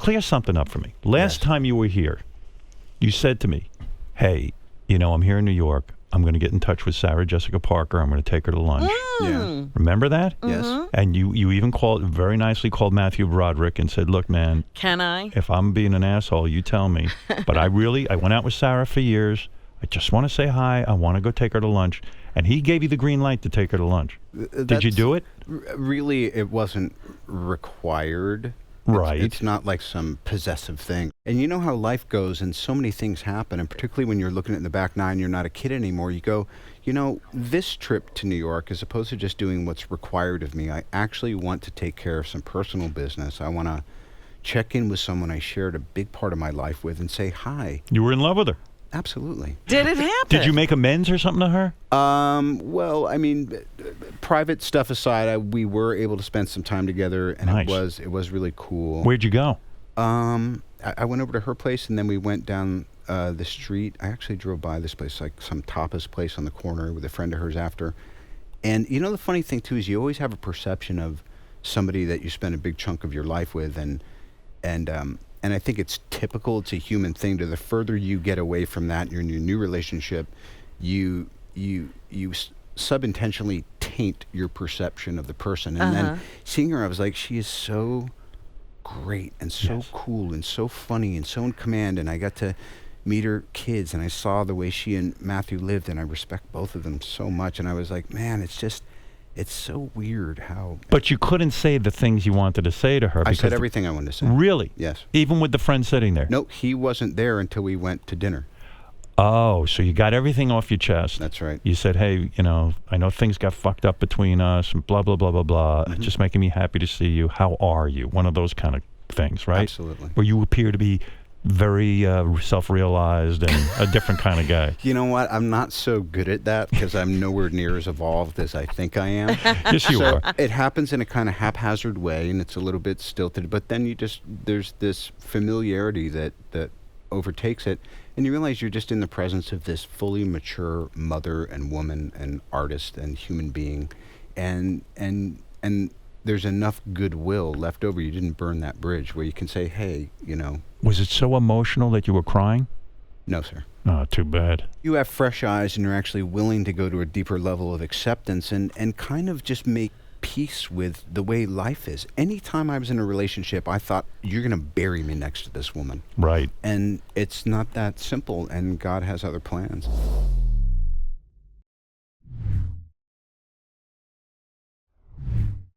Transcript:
clear something up for me. Last time you were here, you said to me, hey, I'm here in New York. I'm going to get in touch with Sarah Jessica Parker. I'm going to take her to lunch. Yeah. Remember that? Yes. And you even very nicely called Matthew Broderick and said, look, man. Can I? If I'm being an asshole, you tell me. But I went out with Sarah for years. I just want to say hi. I want to go take her to lunch. And he gave you the green light to take her to lunch. Did you do it? Really, it wasn't required. Right. It's not like some possessive thing. And you know how life goes and so many things happen. And particularly when you're looking at the back nine, you're not a kid anymore. You go, this trip to New York, as opposed to just doing what's required of me, I actually want to take care of some personal business. I want to check in with someone I shared a big part of my life with and say hi. You were in love with her. Absolutely. Did it happen? Did you make amends or something to her? Well, I mean, private stuff aside, we were able to spend some time together, and Nice. it was really cool. Where'd you go? I went over to her place, and then we went down the street. I actually drove by this place, like some tapas place on the corner with a friend of hers after. And the funny thing too is you always have a perception of somebody that you spend a big chunk of your life with, and I think it's typical. It's a human thing. To the further you get away from that, you're in your new relationship, you subintentionally taint your perception of the person. And then seeing her, I was like, she is so great and so cool and so funny and so in command. And I got to meet her kids, and I saw the way she and Matthew lived, and I respect both of them so much. And I was like, man, it's so weird how... But you couldn't say the things you wanted to say to her. I said everything I wanted to say. Really? Yes. Even with the friend sitting there? No, he wasn't there until we went to dinner. Oh, so you got everything off your chest. That's right. You said, hey, I know things got fucked up between us and blah, blah, blah, blah, blah. It's just making me happy to see you. How are you? One of those kind of things, right? Absolutely. Where you appear to be very self-realized and a different kind of guy. You know what? I'm not so good at that because I'm nowhere near as evolved as I think I am. Yes, you are. It happens in a kind of haphazard way, and it's a little bit stilted, but then there's this familiarity that overtakes it, and you realize you're just in the presence of this fully mature mother and woman and artist and human being, and there's enough goodwill left over. You didn't burn that bridge where you can say, hey, Was it so emotional that you were crying? No, sir. Oh, too bad. You have fresh eyes, and you're actually willing to go to a deeper level of acceptance and kind of just make peace with the way life is. Anytime I was in a relationship, I thought, you're going to bury me next to this woman. Right. And it's not that simple, and God has other plans.